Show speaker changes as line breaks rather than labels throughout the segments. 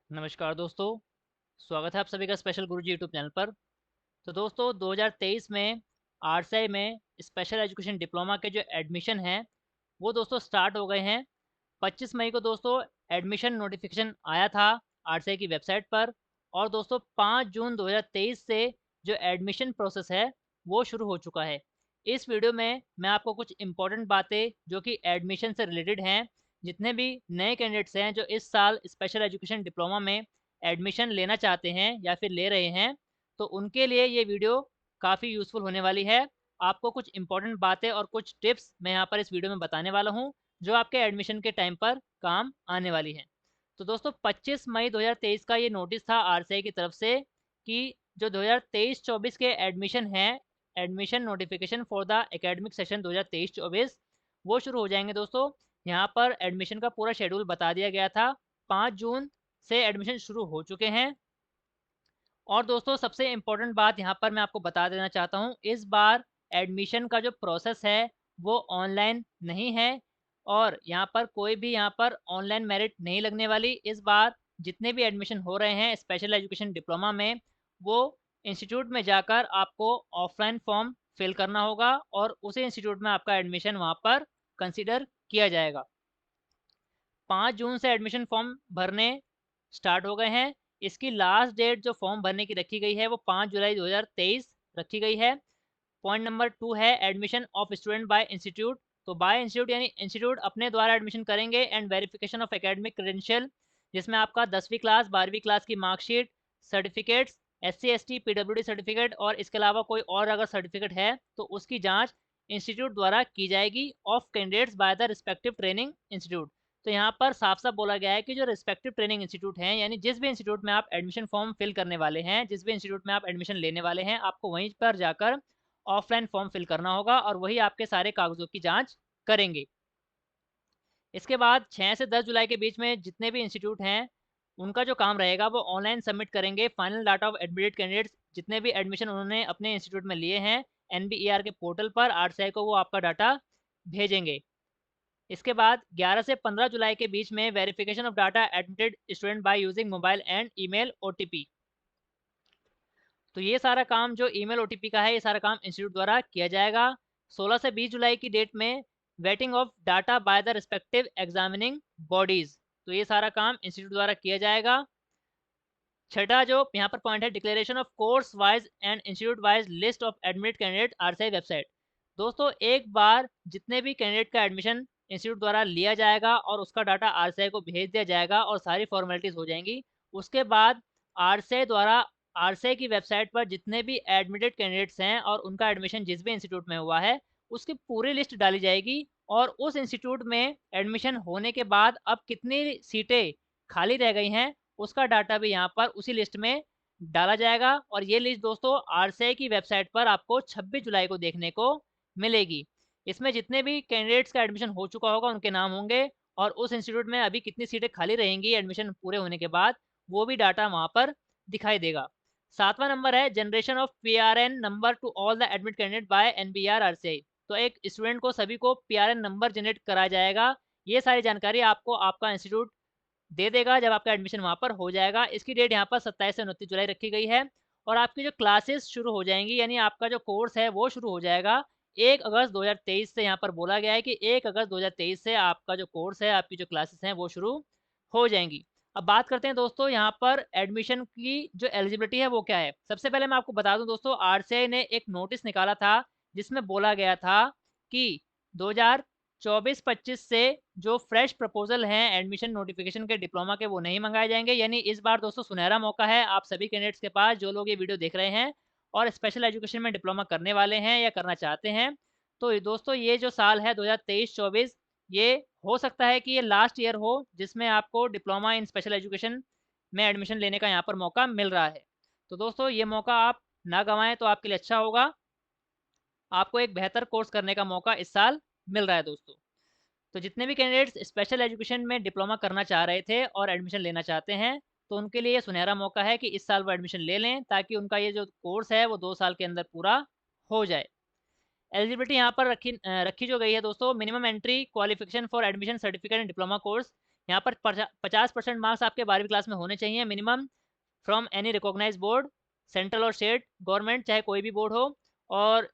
नमस्कार दोस्तों, स्वागत है आप सभी का स्पेशल गुरुजी यूट्यूब चैनल पर। तो दोस्तों 2023 में आरसीआई में स्पेशल एजुकेशन डिप्लोमा के जो एडमिशन हैं, वो दोस्तों स्टार्ट हो गए हैं। 25 मई को दोस्तों एडमिशन नोटिफिकेशन आया था आरसीआई की वेबसाइट पर और दोस्तों 5 जून 2023 से जो एडमिशन प्रोसेस है, वो शुरू हो चुका है। इस वीडियो में मैं आपको कुछ इम्पोर्टेंट बातें जो कि एडमिशन से रिलेटेड हैं, जितने भी नए कैंडिडेट्स हैं जो इस साल स्पेशल एजुकेशन डिप्लोमा में एडमिशन लेना चाहते हैं या फिर ले रहे हैं, तो उनके लिए ये वीडियो काफ़ी यूज़फुल होने वाली है। आपको कुछ इम्पोर्टेंट बातें और कुछ टिप्स मैं यहाँ पर इस वीडियो में बताने वाला हूँ, जो आपके एडमिशन के टाइम पर काम आने वाली हैं। तो दोस्तों 25 मई 2023 का ये नोटिस था आरसीआई की तरफ से कि जो 2023-24 के एडमिशन हैं, admission notification for the academic session 2023-24 वो शुरू हो जाएँगे दोस्तों। यहाँ पर एडमिशन का पूरा शेड्यूल बता दिया गया था। 5 जून से एडमिशन शुरू हो चुके हैं और दोस्तों सबसे इम्पोर्टेंट बात यहाँ पर मैं आपको बता देना चाहता हूँ, इस बार एडमिशन का जो प्रोसेस है वो ऑनलाइन नहीं है और यहाँ पर कोई भी यहाँ पर ऑनलाइन मेरिट नहीं लगने वाली। इस बार जितने भी एडमिशन हो रहे हैं स्पेशल एजुकेशन डिप्लोमा में, वो इंस्टीट्यूट में जाकर आपको ऑफलाइन फॉर्म फिल करना होगा और उसी इंस्टीट्यूट में आपका एडमिशन वहाँ पर कंसिडर किया जाएगा। 5 जून से एडमिशन फॉर्म भरने स्टार्ट हो गए हैं। इसकी लास्ट डेट जो फॉर्म भरने की रखी गई है वो 5 जुलाई 2023 रखी गई है। पॉइंट नंबर 2 है admission of student bye institute. तो बाय इंस्टीट्यूट यानी इंस्टीट्यूट अपने द्वारा एडमिशन करेंगे and verification of academic credential, जिसमें आपका 10वीं क्लास 12वीं क्लास की marksheet, certificates, SC ST PWD certificate और इसके अलावा कोई और अगर सर्टिफिकेट है तो उसकी जांच इंस्टीट्यूट द्वारा की जाएगी of candidates by the respective training institute. तो यहाँ पर साफ-साफ बोला गया है कि जो रिस्पेक्टिव ट्रेनिंग इंस्टीट्यूट हैं, यानी जिस भी इंस्टीट्यूट में आप एडमिशन फॉर्म फिल करने वाले हैं, जिस भी इंस्टीट्यूट में आप एडमिशन लेने वाले हैं, आपको वहीं पर जाकर ऑफलाइन फॉर्म फिल करना होगा और वही आपके सारे कागज़ों की जाँच करेंगे। इसके बाद 6 से 10 जुलाई के बीच में जितने भी इंस्टीट्यूट हैं, उनका जो काम रहेगा वो ऑनलाइन सबमिट करेंगे final data of admitted candidates, जितने भी एडमिशन उन्होंने अपने इंस्टीट्यूट में लिए हैं, एनबीईआर के पोर्टल पर आरसीआई को वो आपका डाटा भेजेंगे। इसके बाद 11 से 15 जुलाई के बीच में verification of data admitted student by using mobile and email OTP. तो ये सारा काम जो ईमेल ओटीपी का है, ये सारा काम इंस्टीट्यूट द्वारा किया जाएगा। 16 से 20 जुलाई की डेट में waiting of data by the respective examining bodies. तो ये सारा काम इंस्टीट्यूट द्वारा किया जाएगा। छठा जो यहाँ पर पॉइंट है, declaration of course wise and institute wise list of admit candidate RCI website. दोस्तों एक बार जितने भी कैंडिडेट का एडमिशन इंस्टीट्यूट द्वारा लिया जाएगा और उसका डाटा आरसीआई को भेज दिया जाएगा और सारी फॉर्मेलिटीज़ हो जाएंगी, उसके बाद आरसीआई द्वारा आरसीआई की वेबसाइट पर जितने भी एडमिटेड कैंडिडेट्स हैं और उनका एडमिशन जिस भी इंस्टीट्यूट में हुआ है, उसकी पूरी लिस्ट डाली जाएगी और उस इंस्टीट्यूट में एडमिशन होने के बाद अब कितनी सीटें खाली रह गई हैं, उसका डाटा भी यहाँ पर उसी लिस्ट में डाला जाएगा और ये लिस्ट दोस्तों आरसीआई की वेबसाइट पर आपको 26 जुलाई को देखने को मिलेगी। इसमें जितने भी कैंडिडेट्स का एडमिशन हो चुका होगा उनके नाम होंगे और उस इंस्टीट्यूट में अभी कितनी सीटें खाली रहेंगी एडमिशन पूरे होने के बाद, वो भी डाटा वहाँ पर दिखाई देगा। 7वां नंबर है generation of PRN number to all the admit candidate by NBR RCI. तो एक स्टूडेंट को सभी को पीआरएन नंबर जनरेट कराया जाएगा। ये सारी जानकारी आपको आपका इंस्टीट्यूट दे देगा जब आपका एडमिशन वहाँ पर हो जाएगा। इसकी डेट यहाँ पर 27 से 29 जुलाई रखी गई है और आपकी जो क्लासेस शुरू हो जाएँगी, यानी आपका जो कोर्स है वो शुरू हो जाएगा 1 अगस्त 2023 से। यहाँ पर बोला गया है कि 1 अगस्त 2023 से आपका जो कोर्स है, आपकी जो क्लासेस हैं वो शुरू हो जाएँगी। अब बात करते हैं दोस्तों यहाँ पर एडमिशन की जो एलिजिबिलिटी है वो क्या है? सबसे पहले मैं आपको बता दूँ दोस्तों, आरसीआई ने एक नोटिस निकाला था जिसमें बोला गया था कि 2024-25 से जो फ्रेश प्रपोज़ल हैं एडमिशन नोटिफ़िकेशन के डिप्लोमा के, वो नहीं मँगाए जाएँगे। यानी इस बार दोस्तों सुनहरा मौका है आप सभी कैंडिडेट्स के पास, जो लोग ये वीडियो देख रहे हैं और स्पेशल एजुकेशन में डिप्लोमा करने वाले हैं या करना चाहते हैं। तो ये दोस्तों ये जो साल है 2023-24, ये हो सकता है कि ये लास्ट ईयर हो जिसमें आपको डिप्लोमा इन स्पेशल एजुकेशन में एडमिशन लेने का यहाँ पर मौका मिल रहा है। तो दोस्तों ये मौका आप ना गँवाएँ तो आपके लिए अच्छा होगा। आपको एक बेहतर कोर्स करने का मौका इस साल मिल रहा है दोस्तों। तो जितने भी कैंडिडेट्स स्पेशल एजुकेशन में डिप्लोमा करना चाह रहे थे और एडमिशन लेना चाहते हैं, तो उनके लिए ये सुनहरा मौका है कि इस साल वो एडमिशन ले लें ताकि उनका ये जो कोर्स है वो 2 साल के अंदर पूरा हो जाए। एलिजिबिलिटी यहाँ पर रखी जो गई है दोस्तों, minimum entry qualification for admission certificate and diploma course. यहाँ पर 50% मार्क्स आपके 12वीं क्लास में होने चाहिए minimum from any recognise board, central और स्टेट गवर्नमेंट, चाहे कोई भी बोर्ड हो। और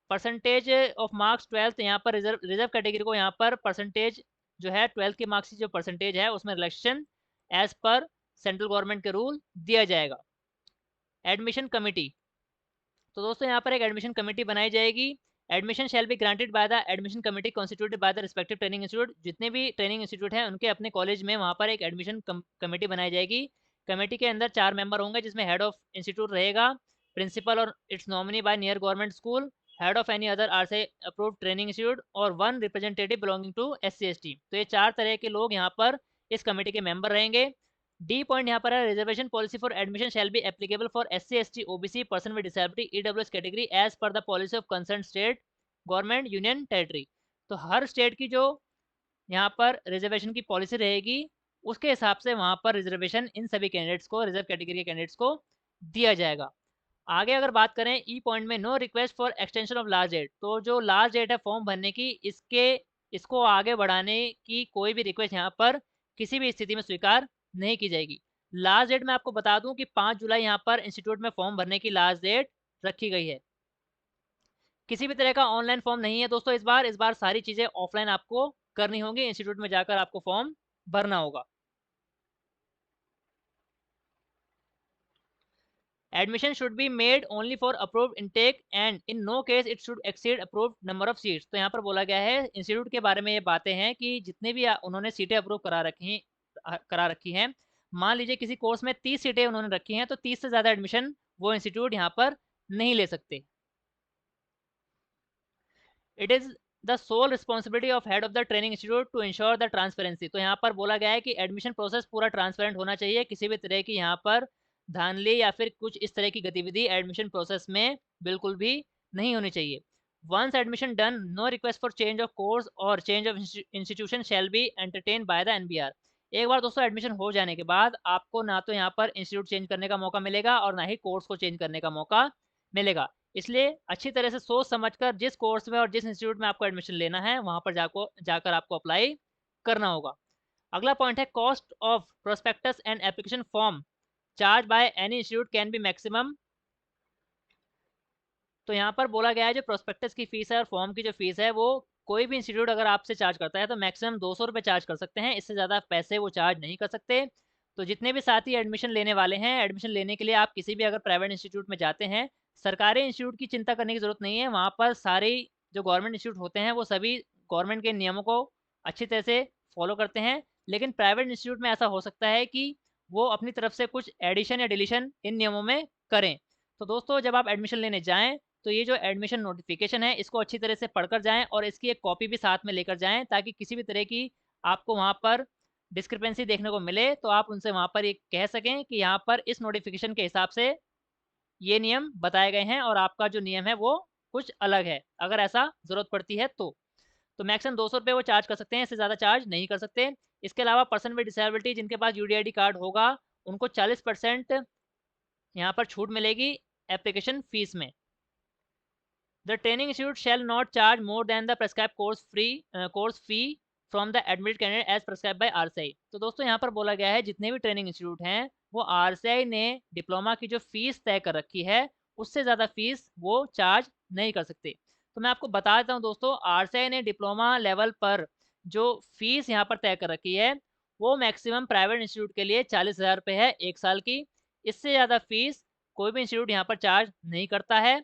परसेंटेज ऑफ मार्क्स 12th, यहाँ पर रिजर्व कैटेगरी को यहाँ पर परसेंटेज जो है 12th के मार्क्स की जो परसेंटेज है उसमें relaxation as per central government के रूल दिया जाएगा। एडमिशन कमिटी, तो दोस्तों यहाँ पर एक एडमिशन कमेटी बनाई जाएगी। Admission shall be granted by the admission committee constituted by the respective training institute. जितने भी ट्रेनिंग इंस्टीट्यूट हैं उनके अपने कॉलेज में वहाँ पर एक एडमिशन कमेटी बनाई जाएगी। कमेटी के अंदर 4 मेंबर होंगे, जिसमें हेड ऑफ इंस्टीट्यूट रहेगा, प्रिंसिपल और its nominee by near government school, head of any other RCI approved training institute और 1 रिप्रेजेंटेटिव बिलोंगिंग टू SC/ST। तो ये 4 तरह के लोग यहाँ पर इस कमेटी के मेंबर रहेंगे। डी पॉइंट यहाँ पर है, reservation policy for admission shall be applicable for SC/ST OBC person with disability EWS category as per the policy of concern state government union territory. तो हर स्टेट की जो यहाँ पर रिजर्वेशन की पॉलिसी रहेगी उसके हिसाब से वहाँ पर रिजर्वेशन इन सभी कैंडिडेट्स को, रिजर्व कैटेगरी के कैंडिडेट्स को दिया जाएगा। आगे अगर बात करें ई पॉइंट में, no request for extension of last date. तो जो लास्ट डेट है फॉर्म भरने की, इसको आगे बढ़ाने की कोई भी रिक्वेस्ट यहाँ पर किसी भी स्थिति में स्वीकार नहीं की जाएगी। लास्ट डेट मैं आपको बता दूं कि 5 जुलाई यहाँ पर इंस्टीट्यूट में फॉर्म भरने की लास्ट डेट रखी गई है। किसी भी तरह का ऑनलाइन फॉर्म नहीं है दोस्तों। इस बार सारी चीज़ें ऑफलाइन आपको करनी होंगी, इंस्टीट्यूट में जाकर आपको फॉर्म भरना होगा। Admission should be made only for approved intake and in no case it should exceed approved number of seats. तो यहाँ पर बोला गया है इंस्टीट्यूट के बारे में ये बातें हैं कि जितने भी उन्होंने सीटें अप्रूव करा रखी हैं, मान लीजिए किसी कोर्स में 30 सीटें उन्होंने रखी हैं, तो 30 से ज़्यादा एडमिशन वो इंस्टीट्यूट यहाँ पर नहीं ले सकते। It is the sole responsibility of head of the training institute to ensure the transparency. तो यहाँ पर बोला गया है कि एडमिशन प्रोसेस पूरा ट्रांसपेरेंट होना चाहिए, किसी भी तरह की यहाँ पर धांधली या फिर कुछ इस तरह की गतिविधि एडमिशन प्रोसेस में बिल्कुल भी नहीं होनी चाहिए। Once admission done, no request for change of course और change of institution shall be entertain by the NBR। एक बार दोस्तों एडमिशन हो जाने के बाद आपको ना तो यहाँ पर इंस्टीट्यूट चेंज करने का मौका मिलेगा और ना ही कोर्स को चेंज करने का मौका मिलेगा। इसलिए अच्छी तरह से सोच समझकर जिस कोर्स में और जिस इंस्टीट्यूट में आपको एडमिशन लेना है वहाँ पर जाकर आपको अप्लाई करना होगा। अगला पॉइंट है, cost of prospectus and application form charge by any institute can be maximum. तो यहाँ पर बोला गया है जो प्रोस्पेक्टस की फीस है और फॉर्म की जो फीस है वो कोई भी इंस्टीट्यूट अगर आपसे चार्ज करता है तो मैक्सिमम 200 रुपये चार्ज कर सकते हैं, इससे ज़्यादा पैसे वो चार्ज नहीं कर सकते। तो जितने भी साथी एडमिशन लेने वाले हैं, एडमिशन लेने के लिए आप किसी भी अगर प्राइवेट इंस्टीट्यूट में जाते हैं, सरकारी इंस्टीट्यूट की चिंता करने की ज़रूरत नहीं है। वहाँ पर सारे जो गवर्नमेंट इंस्टीट्यूट होते हैं वो सभी गवर्नमेंट के नियमों को अच्छी तरह से फॉलो करते हैं। लेकिन प्राइवेट इंस्टीट्यूट में ऐसा हो सकता है कि वो अपनी तरफ से कुछ एडिशन या डिलीशन इन नियमों में करें। तो दोस्तों जब आप एडमिशन लेने जाएँ तो ये जो एडमिशन नोटिफिकेशन है इसको अच्छी तरह से पढ़कर जाएं और इसकी एक कॉपी भी साथ में लेकर जाएं, ताकि किसी भी तरह की आपको वहाँ पर डिस्क्रिपेंसी देखने को मिले तो आप उनसे वहाँ पर ये कह सकें कि यहाँ पर इस नोटिफिकेशन के हिसाब से ये नियम बताए गए हैं और आपका जो नियम है वो कुछ अलग है, अगर ऐसा ज़रूरत पड़ती है तो मैक्सिमम 200 रुपये वो चार्ज कर सकते हैं, इससे ज़्यादा चार्ज नहीं कर सकते। इसके अलावा पर्सन विद डिसेबिलिटी जिनके पास UDID कार्ड होगा उनको 40% यहाँ पर छूट मिलेगी एप्लीकेशन फ़ीस में। The training institute shall not charge more than the prescribed course fee from the admitted candidate as prescribed by RCI। तो दोस्तों यहाँ पर बोला गया है जितने भी ट्रेनिंग इंस्टीट्यूट हैं वो RCI ने डिप्लोमा की जो फीस तय कर रखी है उससे ज़्यादा फीस वो चार्ज नहीं कर सकते। तो मैं आपको बता देता हूँ दोस्तों, RCI ने डिप्लोमा लेवल पर जो फीस यहाँ पर तय कर रखी है वो मैक्सिमम प्राइवेट इंस्टीट्यूट के लिए 40,000 रुपये है 1 साल की। इससे ज़्यादा फीस कोई भी इंस्टीट्यूट यहाँ पर चार्ज नहीं करता है।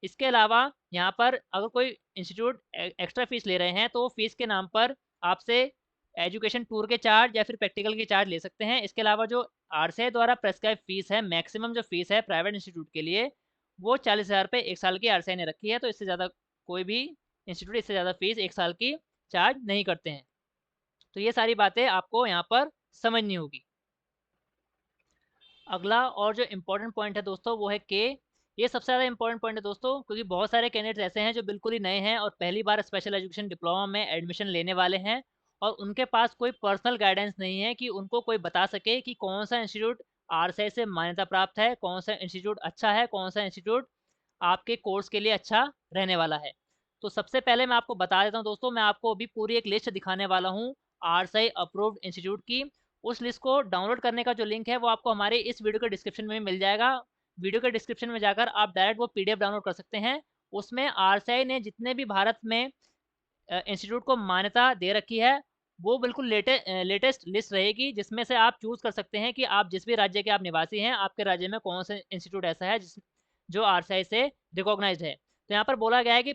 इसके अलावा यहाँ पर अगर कोई इंस्टीट्यूट एक्स्ट्रा फीस ले रहे हैं तो वो फीस के नाम पर आपसे एजुकेशन टूर के चार्ज या फिर प्रैक्टिकल के चार्ज ले सकते हैं। इसके अलावा जो RCI द्वारा प्रेस्क्राइब फीस है, मैक्सिमम जो फीस है प्राइवेट इंस्टीट्यूट के लिए वो 40,000 रुपये 1 साल की RCI ने रखी है। तो इससे ज़्यादा कोई भी इंस्टीट्यूट इससे ज़्यादा फीस 1 साल की चार्ज नहीं करते हैं। तो ये सारी बातें आपको यहाँ पर समझनी होगी। अगला और जो इम्पोर्टेंट पॉइंट है दोस्तों वो है के। ये सबसे ज़्यादा इंपॉर्टेंट पॉइंट है दोस्तों, क्योंकि बहुत सारे कैंडिडेट्स ऐसे हैं जो बिल्कुल ही नए हैं और पहली बार स्पेशल एजुकेशन डिप्लोमा में एडमिशन लेने वाले हैं और उनके पास कोई पर्सनल गाइडेंस नहीं है कि उनको कोई बता सके कि कौन सा इंस्टीट्यूट RCI से मान्यता प्राप्त है, कौन सा इंस्टीट्यूट अच्छा है, कौन सा इंस्टीट्यूट आपके कोर्स के लिए अच्छा रहने वाला है। तो सबसे पहले मैं आपको बता देता हूँ दोस्तों, मैं आपको अभी पूरी एक लिस्ट दिखाने वाला हूँ आरएसआई अप्रूव्ड इंस्टीट्यूट की। उस लिस्ट को डाउनलोड करने का जो लिंक है वो आपको हमारे इस वीडियो के डिस्क्रिप्शन में मिल जाएगा। वीडियो के डिस्क्रिप्शन में जाकर आप डायरेक्ट वो पीडीएफ डाउनलोड कर सकते हैं। उसमें आरएसआई ने जितने भी भारत में इंस्टीट्यूट को मान्यता दे रखी है, वो बिल्कुल लेटेस्ट लिस्ट रहेगी, जिसमें से आप चूज़ कर सकते हैं कि आप जिस भी राज्य के आप निवासी हैं, आपके राज्य में कौन से इंस्टीट्यूट ऐसा है जो आरएसआई से रिकॉग्नाइज्ड है। तो यहाँ पर बोला गया है कि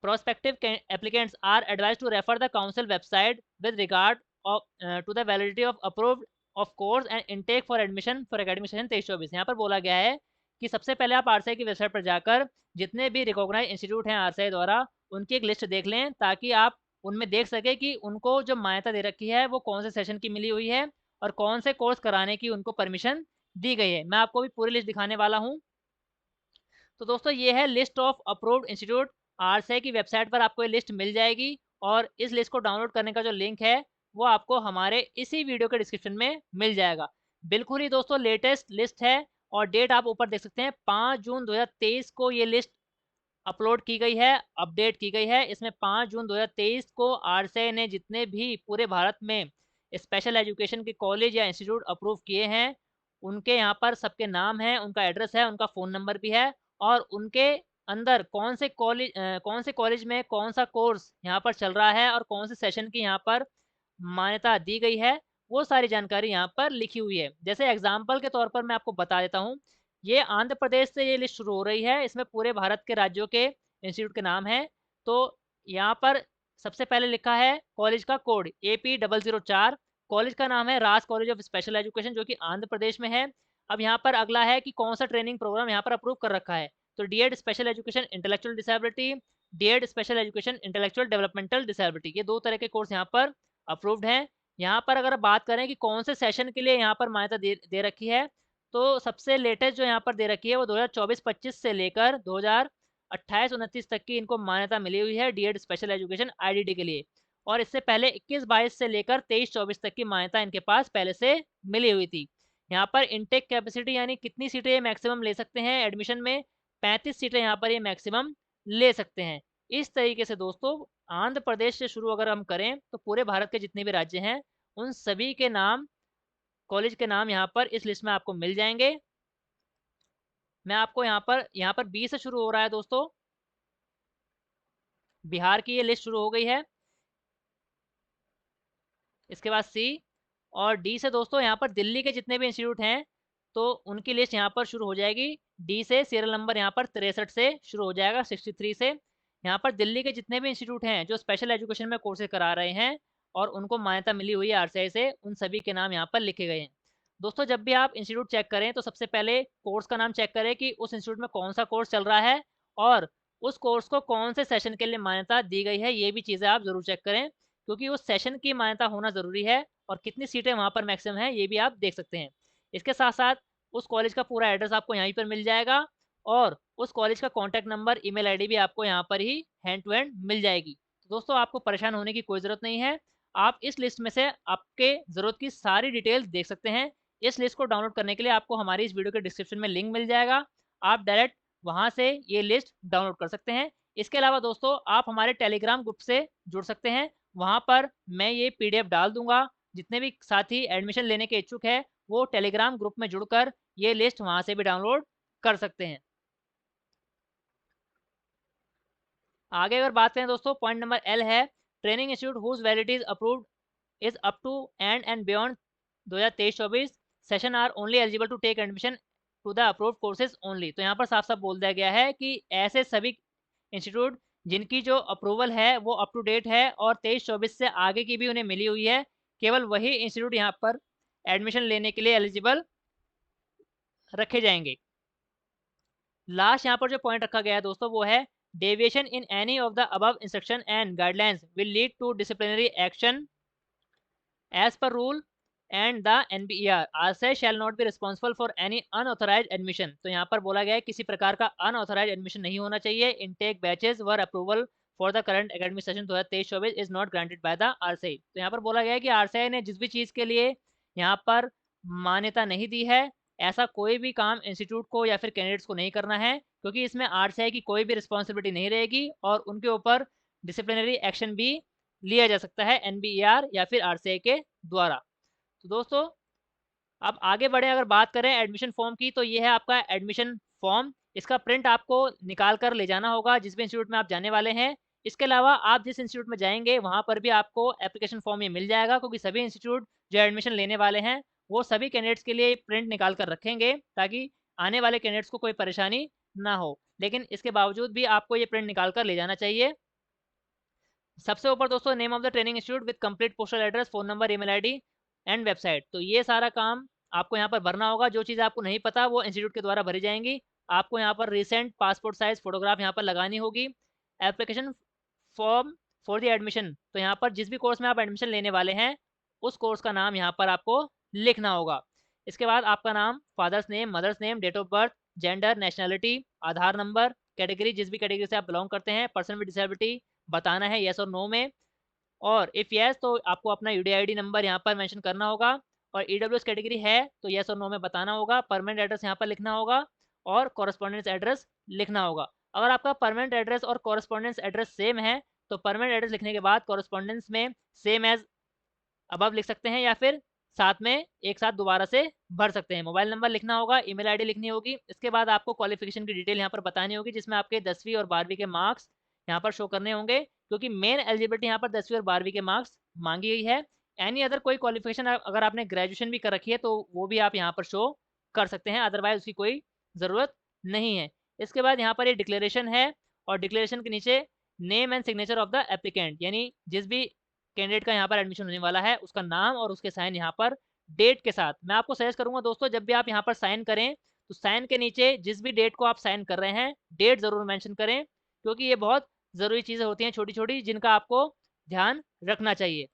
prospective applicants are advised to refer the council website with regard to the validity of approved of course and intake for admission for academic session 23-24। यहाँ पर बोला गया है कि सबसे पहले आप आरएसआई की वेबसाइट पर जाकर जितने भी रिकॉग्नाइज इंस्टीट्यूट हैं आरएसआई द्वारा, उनकी एक लिस्ट देख लें, ताकि आप उनमें देख सकें कि उनको जो मान्यता दे रखी है वो कौन से सेशन की मिली हुई है और कौन से कोर्स कराने की उनको परमिशन दी गई है। मैं आपको भी पूरी लिस्ट दिखाने वाला हूँ। तो दोस्तों ये है list of approved institute. RSI की वेबसाइट पर आपको ये लिस्ट मिल जाएगी और इस लिस्ट को डाउनलोड करने का जो लिंक है वो आपको हमारे इसी वीडियो के डिस्क्रिप्शन में मिल जाएगा। बिल्कुल ही दोस्तों लेटेस्ट लिस्ट है और डेट आप ऊपर देख सकते हैं, 5 जून 2023 को ये लिस्ट अपलोड की गई है, अपडेट की गई है। इसमें 5 जून 2023 को आरएसआई ने जितने भी पूरे भारत में स्पेशल एजुकेशन के कॉलेज या इंस्टीट्यूट अप्रूव किए हैं, उनके यहाँ पर सबके नाम हैं, उनका एड्रेस है, उनका फ़ोन नंबर भी है और उनके अंदर कौन से कॉलेज में कौन सा कोर्स यहाँ पर चल रहा है और कौन से सेशन की यहाँ पर मान्यता दी गई है, वो सारी जानकारी यहाँ पर लिखी हुई है। जैसे एग्जाम्पल के तौर पर मैं आपको बता देता हूँ, ये आंध्र प्रदेश से ये लिस्ट शुरू हो रही है। इसमें पूरे भारत के राज्यों के इंस्टीट्यूट के नाम हैं। तो यहाँ पर सबसे पहले लिखा है कॉलेज का कोड AP004। कॉलेज का नाम है राज कॉलेज ऑफ स्पेशल एजुकेशन, जो कि आंध्र प्रदेश में है। अब यहाँ पर अगला है कि कौन सा ट्रेनिंग प्रोग्राम यहाँ पर अप्रूव कर रखा है। तो DEd special education intellectual disability, DEd special education intellectual developmental disability, ये 2 तरह के कोर्स यहाँ पर अप्रूव्ड हैं। यहाँ पर अगर बात करें कि कौन से सेशन के लिए यहाँ पर मान्यता दे रखी है, तो सबसे लेटेस्ट जो यहाँ पर दे रखी है वो 2024-25 से लेकर 2028-29 तक की इनको मान्यता मिली हुई है डीएड स्पेशल एजुकेशन आईडीडी के लिए। और इससे पहले 21-22 से लेकर 23-24 तक की मान्यता इनके पास पहले से मिली हुई थी। यहाँ पर इनटेक कैपेसिटी यानी कितनी सीटें ये मैक्सिमम ले सकते हैं एडमिशन में, 35 सीटें यहाँ पर ये मैक्सिमम ले सकते हैं। इस तरीके से दोस्तों आंध्र प्रदेश से शुरू अगर हम करें तो पूरे भारत के जितने भी राज्य हैं उन सभी के नाम, कॉलेज के नाम यहाँ पर इस लिस्ट में आपको मिल जाएंगे। मैं आपको यहाँ पर बी से शुरू हो रहा है दोस्तों, बिहार की ये लिस्ट शुरू हो गई है। इसके बाद सी और डी से दोस्तों यहाँ पर दिल्ली के जितने भी इंस्टीट्यूट हैं तो उनकी लिस्ट यहाँ पर शुरू हो जाएगी। डी से सीरियल नंबर यहाँ पर 63 से शुरू हो जाएगा, 63 से। यहाँ पर दिल्ली के जितने भी इंस्टीट्यूट हैं जो स्पेशल एजुकेशन में कोर्सेज करा रहे हैं और उनको मान्यता मिली हुई है आरसीआई से, उन सभी के नाम यहाँ पर लिखे गए हैं। दोस्तों जब भी आप इंस्टीट्यूट चेक करें तो सबसे पहले कोर्स का नाम चेक करें कि उस इंस्टीट्यूट में कौन सा कोर्स चल रहा है और उस कोर्स को कौन से सेशन के लिए मान्यता दी गई है, ये भी चीज़ें आप ज़रूर चेक करें, क्योंकि उस सेशन की मान्यता होना ज़रूरी है और कितनी सीटें वहाँ पर मैक्सिमम है ये भी आप देख सकते हैं। इसके साथ साथ उस कॉलेज का पूरा एड्रेस आपको यहीं पर मिल जाएगा और उस कॉलेज का कॉन्टैक्ट नंबर, ईमेल आईडी भी आपको यहाँ पर ही हैंड टू हैंड मिल जाएगी। तो दोस्तों आपको परेशान होने की कोई ज़रूरत नहीं है, आप इस लिस्ट में से आपके ज़रूरत की सारी डिटेल्स देख सकते हैं। इस लिस्ट को डाउनलोड करने के लिए आपको हमारी इस वीडियो के डिस्क्रिप्शन में लिंक मिल जाएगा, आप डायरेक्ट वहाँ से ये लिस्ट डाउनलोड कर सकते हैं। इसके अलावा दोस्तों आप हमारे टेलीग्राम ग्रुप से जुड़ सकते हैं, वहाँ पर मैं ये पीडीएफ डाल दूंगा। जितने भी साथी एडमिशन लेने के इच्छुक है वो टेलीग्राम ग्रुप में जुड़कर ये लिस्ट वहाँ से भी डाउनलोड कर सकते हैं। आगे अगर बात करें दोस्तों, पॉइंट नंबर एल है training institute whose validity is approved is up to and beyond 2023-24 session are only eligible to take admission to the approved courses only. तो यहाँ पर साफ साफ बोल दिया गया है कि ऐसे सभी इंस्टीट्यूट जिनकी जो अप्रूवल है वो अप टू डेट है और 23-24 से आगे की भी उन्हें मिली हुई है, केवल वही इंस्टीट्यूट यहाँ पर एडमिशन लेने के लिए एलिजिबल रखे जाएंगे। लास्ट यहाँ पर जो पॉइंट रखा गया है दोस्तों वो है deviation in any of the above instruction and guidelines will lead to disciplinary action as per rule and the NBER RCI shall not be responsible for any unauthorised admission. तो यहाँ पर बोला गया है किसी प्रकार का अनऑथराइज्ड एडमिशन नहीं होना चाहिए। Intake batches were approval for the current academic session 2023-24 is not granted by the RCI. तो यहाँ पर बोला गया है कि आरसीआई ने जिस भी चीज़ के लिए यहाँ पर मान्यता नहीं दी है, ऐसा कोई भी काम इंस्टीट्यूट को या फिर कैंडिडेट्स को नहीं करना है, क्योंकि इसमें आरसीआई की कोई भी रिस्पॉन्सिबिलिटी नहीं रहेगी और उनके ऊपर डिसिप्लिनरी एक्शन भी लिया जा सकता है NBER या फिर RCI के द्वारा। तो दोस्तों अब आगे बढ़ें, अगर बात करें एडमिशन फॉर्म की, तो ये है आपका एडमिशन फॉर्म। इसका प्रिंट आपको निकाल कर ले जाना होगा जिस भी इंस्टीट्यूट में आप जाने वाले हैं। इसके अलावा आप जिस इंस्टीट्यूट में जाएंगे वहाँ पर भी आपको एप्लीकेशन फॉर्म ये मिल जाएगा, क्योंकि सभी इंस्टीट्यूट जो एडमिशन लेने वाले हैं वो सभी कैंडिडेट्स के लिए प्रिंट निकाल कर रखेंगे, ताकि आने वाले कैंडिडेट्स को कोई परेशानी ना हो। लेकिन इसके बावजूद भी आपको ये प्रिंट निकाल कर ले जाना चाहिए। सबसे ऊपर दोस्तों name of the training institute with complete postal address, phone number, email ID and website. तो ये सारा काम आपको यहाँ पर भरना होगा। जो चीज़ आपको नहीं पता वो इंस्टीट्यूट के द्वारा भरी जाएंगी। आपको यहाँ पर रिसेंट पासपोर्ट साइज़ फ़ोटोग्राफ यहाँ पर लगानी होगी। Application form for the admission, तो यहाँ पर जिस भी कोर्स में आप एडमिशन लेने वाले हैं उस कोर्स का नाम यहाँ पर आपको लिखना होगा। इसके बाद आपका नाम, father's name, mother's name, date of birth, gender, nationality, Aadhaar number, category जिस भी कैटेगरी से आप बिलोंग करते हैं, पर्सन विद डिसेबिलिटी बताना है येस और नो में। और इफ़ येस तो आपको अपना यूडीआईडी नंबर यहाँ पर मेंशन करना होगा। और ईडब्ल्यूएस कैटेगरी है तो येस और नो में बताना होगा। परमानेंट एड्रेस यहाँ पर लिखना होगा और कॉरेस्पॉन्डेंस एड्रेस लिखना होगा। अगर आपका परमानेंट एड्रेस और कॉरेस्पॉन्डेंस एड्रेस सेम है तो परमानेंट एड्रेस लिखने के बाद कॉरेस्पॉन्डेंस में सेम एज अबव लिख सकते हैं, या फिर साथ में एक साथ दोबारा से भर सकते हैं। मोबाइल नंबर लिखना होगा, ईमेल आईडी लिखनी होगी। इसके बाद आपको क्वालिफिकेशन की डिटेल यहाँ पर बतानी होगी, जिसमें आपके 10वीं और 12वीं के मार्क्स यहाँ पर शो करने होंगे, क्योंकि मेन एलिजिबिलिटी यहाँ पर 10वीं और 12वीं के मार्क्स मांगी गई है। एनी अदर कोई क्वालिफिकेशन अगर आपने ग्रेजुएशन भी कर रखी है तो वो भी आप यहाँ पर शो कर सकते हैं, अदरवाइज उसकी कोई ज़रूरत नहीं है। इसके बाद यहाँ पर ये डिक्लेरेशन है और डिक्लेरेशन के नीचे name and signature of the applicant, यानी जिस भी कैंडिडेट का यहाँ पर एडमिशन होने वाला है उसका नाम और उसके साइन यहाँ पर डेट के साथ। मैं आपको सजेस्ट करूंगा दोस्तों, जब भी आप यहाँ पर साइन करें तो साइन के नीचे जिस भी डेट को आप साइन कर रहे हैं डेट ज़रूर मेंशन करें, क्योंकि ये बहुत ज़रूरी चीज़ें होती हैं छोटी छोटी जिनका आपको ध्यान रखना चाहिए।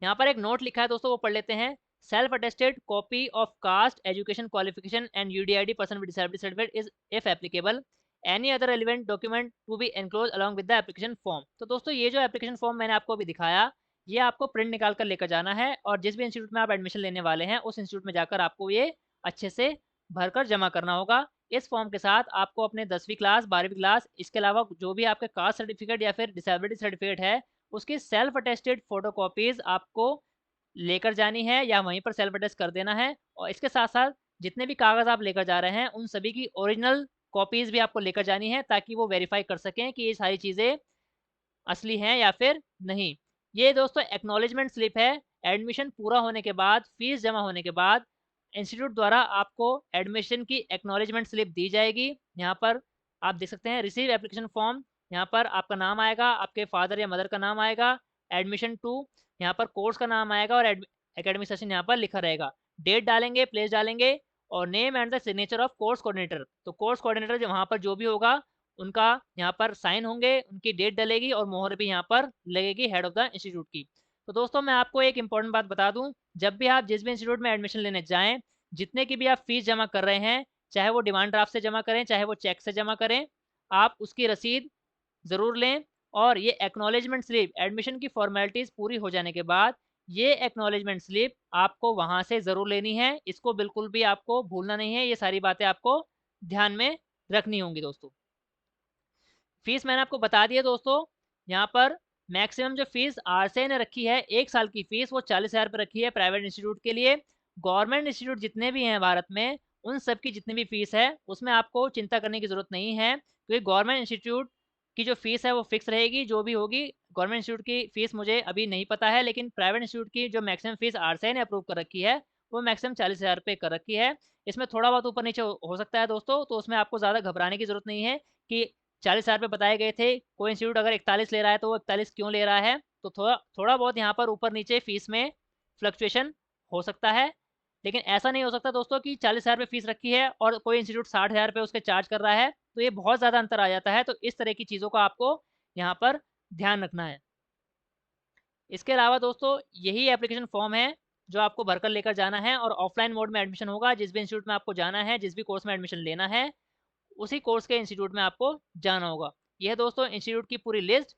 यहाँ पर एक नोट लिखा है दोस्तों, वो पढ़ लेते हैं। Self attested copy of caste education qualification and UDID person with disability certificate is if applicable any other relevant document to be enclose along with the application form. तो दोस्तों ये जो एप्लीकेशन फॉर्म मैंने आपको अभी दिखाया, ये आपको प्रिंट निकाल कर लेकर जाना है और जिस भी इंस्टीट्यूट में आप एडमिशन लेने वाले हैं उस इंस्टीट्यूट में जाकर आपको ये अच्छे से भरकर जमा करना होगा। इस फॉर्म के साथ आपको अपने 10वीं क्लास, 12वीं क्लास, इसके अलावा जो भी आपके कास्ट सर्टिफिकेट या फिर डिसेबिलिटी सर्टिफिकेट है उसकी सेल्फ अटेस्टेड फोटोकॉपीज़ आपको लेकर जानी है या वहीं पर सेल्फ अटेस्ट कर देना है। और इसके साथ साथ जितने भी कागज़ आप लेकर जा रहे हैं उन सभी की ओरिजिनल कॉपीज़ भी आपको लेकर जानी है, ताकि वो वेरीफाई कर सकें कि ये सारी चीज़ें असली हैं या फिर नहीं। ये दोस्तों एक्नॉलेजमेंट स्लिप है। एडमिशन पूरा होने के बाद, फीस जमा होने के बाद इंस्टीट्यूट द्वारा आपको एडमिशन की एक्नॉलेजमेंट स्लिप दी जाएगी। यहाँ पर आप देख सकते हैं रिसीव एप्लीकेशन फॉर्म, यहाँ पर आपका नाम आएगा, आपके फादर या मदर का नाम आएगा, एडमिशन टू यहाँ पर कोर्स का नाम आएगा और एकेडमिक सेशन यहाँ पर लिखा रहेगा। डेट डालेंगे, प्लेस डालेंगे और name and the signature of course coordinator. तो कोर्स कोऑर्डिनेटर जो वहाँ पर जो भी होगा उनका यहाँ पर साइन होंगे, उनकी डेट डलेगी और मोहर भी यहाँ पर लगेगी हेड ऑफ द इंस्टीट्यूट की। तो दोस्तों मैं आपको एक इंपॉर्टेंट बात बता दूं, जब भी आप जिस भी इंस्टीट्यूट में एडमिशन लेने जाएं, जितने की भी आप फीस जमा कर रहे हैं, चाहे वो डिमांड ड्राफ्ट से जमा करें चाहे वो चेक से जमा करें, आप उसकी रसीद ज़रूर लें। और ये एक्नॉलेजमेंट स्लिप एडमिशन की फॉर्मेलिटीज़ पूरी हो जाने के बाद ये एक्नॉलेजमेंट स्लिप आपको वहाँ से ज़रूर लेनी है। इसको बिल्कुल भी आपको भूलना नहीं है। ये सारी बातें आपको ध्यान में रखनी होंगी दोस्तों। फीस मैंने आपको बता दी है दोस्तों। यहाँ पर मैक्सिमम जो फीस आरसीआई ने रखी है 1 साल की फीस वो 40,000 रुपये रखी है प्राइवेट इंस्टीट्यूट के लिए। गवर्नमेंट इंस्टीट्यूट जितने भी हैं भारत में उन सब की जितनी भी फीस है उसमें आपको चिंता करने की ज़रूरत नहीं है, क्योंकि गवर्नमेंट इंस्टीट्यूट की जो फीस है वो फिक्स रहेगी। जो भी होगी गवर्नमेंट इंस्टीट्यूट की फ़ीस मुझे अभी नहीं पता है, लेकिन प्राइवेट इंस्टीट्यूट की जो मैक्सिमम फ़ीस आरसीआई ने अप्रूव कर रखी है वो मैक्सिमम 40,000 रुपये कर रखी है। इसमें थोड़ा बहुत ऊपर नीचे हो सकता है दोस्तों, तो उसमें आपको ज़्यादा घबराने की ज़रूरत नहीं है कि 40,000 रुपये बताए गए थे, कोई इंस्टीट्यूट अगर 41 ले रहा है तो वो 41 क्यों ले रहा है। तो थोड़ा थोड़ा बहुत यहाँ पर ऊपर नीचे फ़ीस में फ्लक्चुएशन हो सकता है, लेकिन ऐसा नहीं हो सकता दोस्तों कि 40,000 रुपये फ़ीस रखी है और कोई इंस्टीट्यूट 60,000 रुपये उसके चार्ज कर रहा है, तो ये बहुत ज़्यादा अंतर आ जाता है। तो इस तरह की चीज़ों का आपको यहाँ पर ध्यान रखना है। इसके अलावा दोस्तों यही एप्लीकेशन फॉर्म है जो आपको भरकर लेकर जाना है और ऑफलाइन मोड में एडमिशन होगा। जिस भी इंस्टीट्यूट में आपको जाना है, जिस भी कोर्स में एडमिशन लेना है, उसी कोर्स के इंस्टीट्यूट में आपको जाना होगा। यह है दोस्तों इंस्टीट्यूट की पूरी लिस्ट।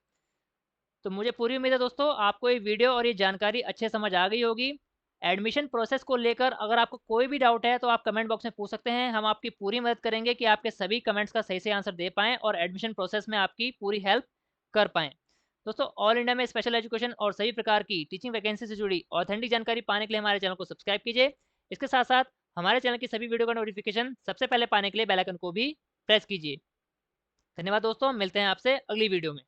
तो मुझे पूरी उम्मीद है दोस्तों आपको ये वीडियो और ये जानकारी अच्छे समझ आ गई होगी। एडमिशन प्रोसेस को लेकर अगर आपको कोई भी डाउट है तो आप कमेंट बॉक्स में पूछ सकते हैं। हम आपकी पूरी मदद करेंगे कि आपके सभी कमेंट्स का सही से आंसर दे पाएँ और एडमिशन प्रोसेस में आपकी पूरी हेल्प कर पाएँ। दोस्तों ऑल इंडिया में स्पेशल एजुकेशन और सभी प्रकार की टीचिंग वैकेंसी से जुड़ी ऑथेंटिक जानकारी पाने के लिए हमारे चैनल को सब्सक्राइब कीजिए। इसके साथ साथ हमारे चैनल की सभी वीडियो का नोटिफिकेशन सबसे पहले पाने के लिए बेल आइकन को भी प्रेस कीजिए। धन्यवाद दोस्तों, मिलते हैं आपसे अगली वीडियो में।